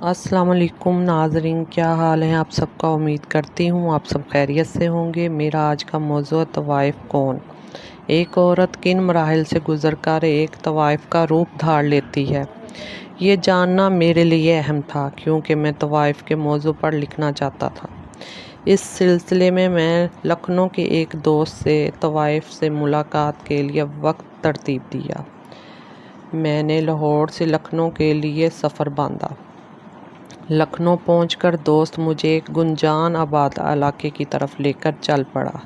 السلام علیکم ناظرین، کیا حال ہے آپ سب کا؟ امید کرتی ہوں آپ سب خیریت سے ہوں گے۔ میرا آج کا موضوع طوائف کون؟ ایک عورت کن مراحل سے گزر کر ایک طوائف کا روپ دھار لیتی ہے، یہ جاننا میرے لیے اہم تھا، کیونکہ میں طوائف کے موضوع پر لکھنا چاہتا تھا۔ اس سلسلے میں لکھنؤ کے ایک دوست سے طوائف سے ملاقات کے لیے وقت ترتیب دیا۔ میں نے لاہور سے لکھنؤ کے لیے سفر باندھا۔ لکھنؤ پہنچ کر دوست مجھے ایک گنجان آباد علاقے کی طرف لے کر چل پڑا۔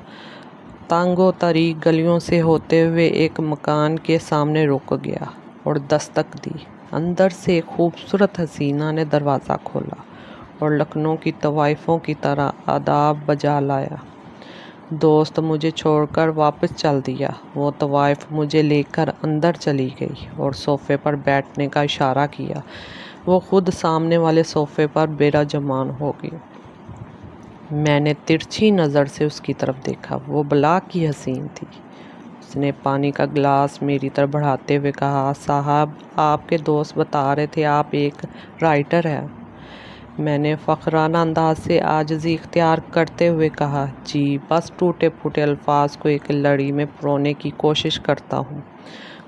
تنگ و تاریک گلیوں سے ہوتے ہوئے ایک مکان کے سامنے رک گیا اور دستک دی۔ اندر سے ایک خوبصورت حسینہ نے دروازہ کھولا اور لکھنؤ کی طوائفوں کی طرح آداب بجا لایا۔ دوست مجھے چھوڑ کر واپس چل دیا۔ وہ طوائف مجھے لے کر اندر چلی گئی اور صوفے پر بیٹھنے کا اشارہ کیا۔ وہ خود سامنے والے صوفے پر براجمان ہو گئی۔ میں نے ترچھی نظر سے اس کی طرف دیکھا۔ وہ بلا کی حسین تھی۔ اس نے پانی کا گلاس میری طرف بڑھاتے ہوئے کہا، صاحب، آپ کے دوست بتا رہے تھے آپ ایک رائٹر ہیں۔ میں نے فخرانہ انداز سے عاجزی اختیار کرتے ہوئے کہا، جی، بس ٹوٹے پھوٹے الفاظ کو ایک لڑی میں پرونے کی کوشش کرتا ہوں۔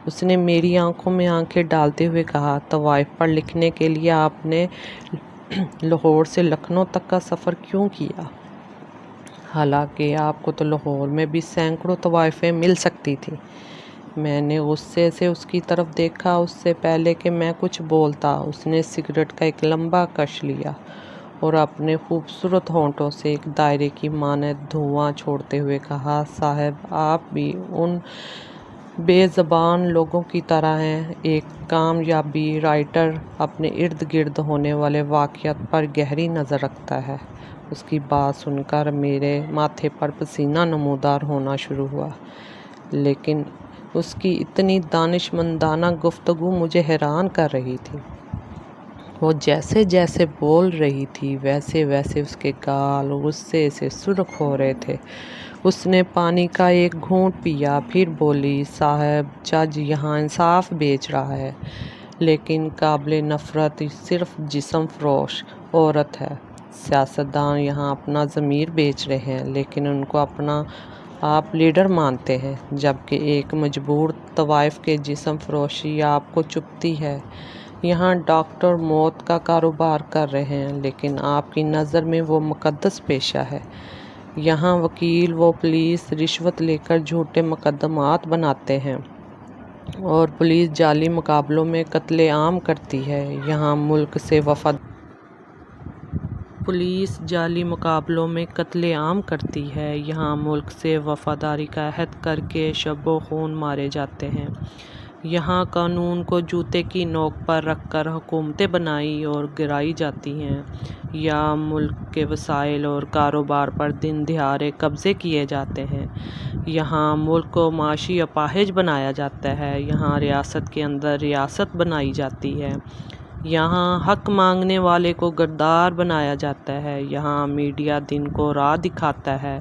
اس نے میری آنکھوں میں آنکھیں ڈالتے ہوئے کہا، طوائف پر لکھنے کے لیے آپ نے لاہور سے لکھنؤ تک کا سفر کیوں کیا؟ حالانکہ آپ کو تو لاہور میں بھی سینکڑوں طوائفیں مل سکتی تھیں۔ میں نے غصے سے اس کی طرف دیکھا۔ اس سے پہلے کہ میں کچھ بولتا، اس نے سگریٹ کا ایک لمبا کش لیا اور اپنے خوبصورت ہونٹوں سے ایک دائرے کی مانند دھواں چھوڑتے ہوئے کہا، صاحب، آپ بھی ان بے زبان لوگوں کی طرح ہیں۔ ایک کامیابی رائٹر اپنے ارد گرد ہونے والے واقعات پر گہری نظر رکھتا ہے۔ اس کی بات سن کر میرے ماتھے پر پسینہ نمودار ہونا شروع ہوا، لیکن اس کی اتنی دانشمندانہ گفتگو مجھے حیران کر رہی تھی۔ وہ جیسے جیسے بول رہی تھی ویسے ویسے اس کے گال غصے سے سرخ ہو رہے تھے۔ اس نے پانی کا ایک گھونٹ پیا، پھر بولی، صاحب، جج یہاں انصاف بیچ رہا ہے، لیکن قابل نفرت صرف جسم فروش عورت ہے۔ سیاستدان یہاں اپنا ضمیر بیچ رہے ہیں، لیکن ان کو اپنا آپ لیڈر مانتے ہیں، جبکہ ایک مجبور طوائف کے جسم فروشی آپ کو چبھتی ہے۔ یہاں ڈاکٹر موت کا کاروبار کر رہے ہیں، لیکن آپ کی نظر میں وہ مقدس پیشہ ہے۔ یہاں وکیل و پولیس رشوت لے کر جھوٹے مقدمات بناتے ہیں اور پولیس جعلی مقابلوں میں قتل عام کرتی ہے۔ یہاں ملک سے وفاداری کا عہد کر کے شب و خون مارے جاتے ہیں۔ یہاں قانون کو جوتے کی نوک پر رکھ کر حکومتیں بنائی اور گرائی جاتی ہیں۔ یہاں ملک کے وسائل اور کاروبار پر دن دہاڑے قبضے کیے جاتے ہیں۔ یہاں ملک کو معاشی اپاہج بنایا جاتا ہے۔ یہاں ریاست کے اندر ریاست بنائی جاتی ہے۔ یہاں حق مانگنے والے کو غدار بنایا جاتا ہے۔ یہاں میڈیا دن کو رات دکھاتا ہے۔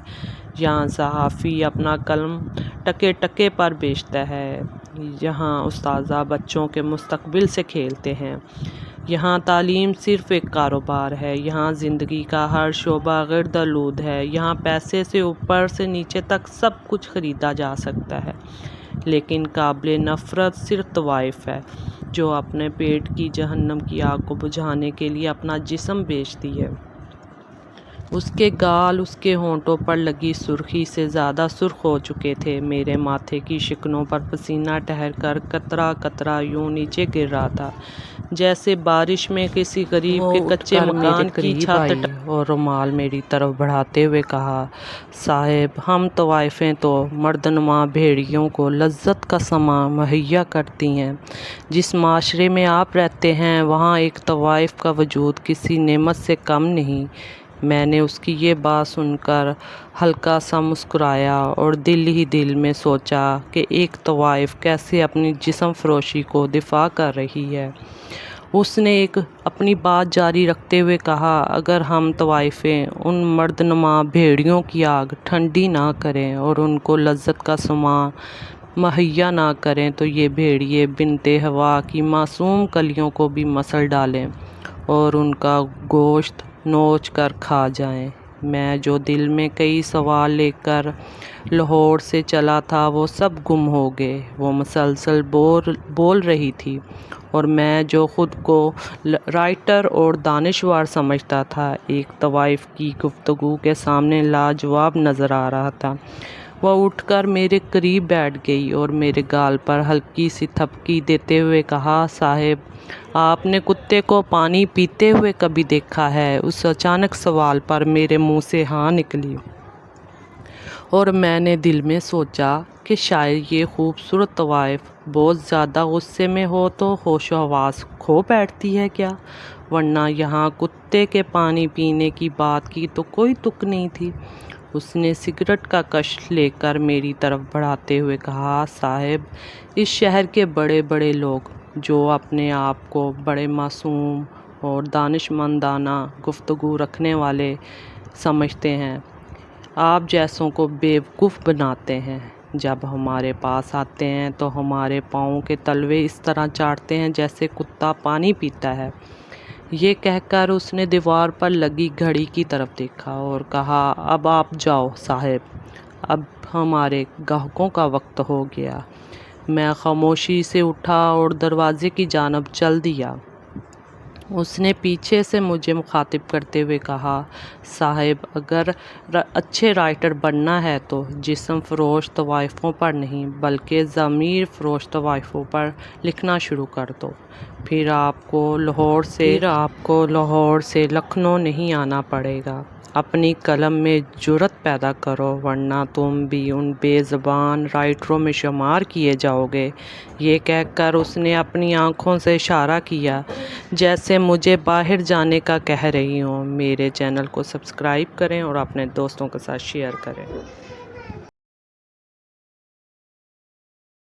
یہاں صحافی اپنا قلم ٹکے ٹکے پر بیچتا ہے۔ یہاں اساتذہ بچوں کے مستقبل سے کھیلتے ہیں۔ یہاں تعلیم صرف ایک کاروبار ہے۔ یہاں زندگی کا ہر شعبہ گرد آلود ہے۔ یہاں پیسے سے اوپر سے نیچے تک سب کچھ خریدا جا سکتا ہے، لیکن قابل نفرت صرف طوائف ہے، جو اپنے پیٹ کی جہنم کی آگ کو بجھانے کے لیے اپنا جسم بیچتی ہے۔ اس کے گال اس کے ہونٹوں پر لگی سرخی سے زیادہ سرخ ہو چکے تھے۔ میرے ماتھے کی شکنوں پر پسینہ ٹھہر کر قطرہ قطرہ یوں نیچے گر رہا تھا، جیسے بارش میں کسی غریب کے کچے مکان کی چھت اور رومال میری طرف بڑھاتے ہوئے کہا، صاحب، ہم طوائفیں تو مردنما بھیڑیوں کو لذت کا سامان مہیا کرتی ہیں۔ جس معاشرے میں آپ رہتے ہیں، وہاں ایک طوائف کا وجود کسی نعمت سے کم نہیں۔ میں نے اس کی یہ بات سن کر ہلکا سا مسکرایا اور دل ہی دل میں سوچا کہ ایک طوائف کیسے اپنی جسم فروشی کو دفاع کر رہی ہے۔ اس نے اپنی بات جاری رکھتے ہوئے کہا، اگر ہم طوائفیں ان مردنما بھیڑیوں کی آگ ٹھنڈی نہ کریں اور ان کو لذت کا سامان مہیا نہ کریں تو یہ بھیڑیے بنت ہوا کی معصوم کلیوں کو بھی مسل ڈالیں اور ان کا گوشت نوچ کر کھا جائیں۔ میں جو دل میں کئی سوال لے کر لاہور سے چلا تھا وہ سب گم ہو گئے۔ وہ مسلسل بول رہی تھی اور میں جو خود کو رائٹر اور دانشور سمجھتا تھا ایک طوائف کی گفتگو کے سامنے لاجواب نظر آ رہا تھا۔ وہ اٹھ کر میرے قریب بیٹھ گئی اور میرے گال پر ہلکی سی تھپکی دیتے ہوئے کہا، صاحب آپ نے کتے کو پانی پیتے ہوئے کبھی دیکھا ہے؟ اس اچانک سوال پر میرے منہ سے ہاں نکلی اور میں نے دل میں سوچا کہ شاید یہ خوبصورت طوائف بہت زیادہ غصے میں ہو تو ہوش و حواس کھو بیٹھتی ہے کیا، ورنہ یہاں کتے کے پانی پینے کی بات کی تو کوئی تک نہیں تھی۔ اس نے سگریٹ کا کش لے کر میری طرف بڑھاتے ہوئے کہا، صاحب اس شہر کے بڑے بڑے لوگ جو اپنے آپ کو بڑے معصوم اور دانشمندانہ گفتگو رکھنے والے سمجھتے ہیں، آپ جیسوں کو بیوقوف بناتے ہیں۔ جب ہمارے پاس آتے ہیں تو ہمارے پاؤں کے تلوے اس طرح چاٹتے ہیں جیسے کتا پانی پیتا ہے۔ یہ کہہ کر اس نے دیوار پر لگی گھڑی کی طرف دیکھا اور کہا، اب آپ جاؤ صاحب، اب ہمارے گاہکوں کا وقت ہو گیا۔ میں خاموشی سے اٹھا اور دروازے کی جانب چل دیا۔ اس نے پیچھے سے مجھے مخاطب کرتے ہوئے کہا، صاحب اگر اچھے رائٹر بننا ہے تو جسم فروش طوائفوں پر نہیں بلکہ ضمیر فروش طوائفوں پر لکھنا شروع کر دو۔ پھر آپ کو لاہور سے لکھنؤ نہیں آنا پڑے گا۔ اپنی قلم میں جرأت پیدا کرو ورنہ تم بھی ان بے زبان رائٹروں میں شمار کیے جاؤ گے۔ یہ کہہ کر اس نے اپنی آنکھوں سے اشارہ کیا جیسے مجھے باہر جانے کا کہہ رہی ہوں۔ میرے چینل کو سبسکرائب کریں اور اپنے دوستوں کے ساتھ شیئر کریں۔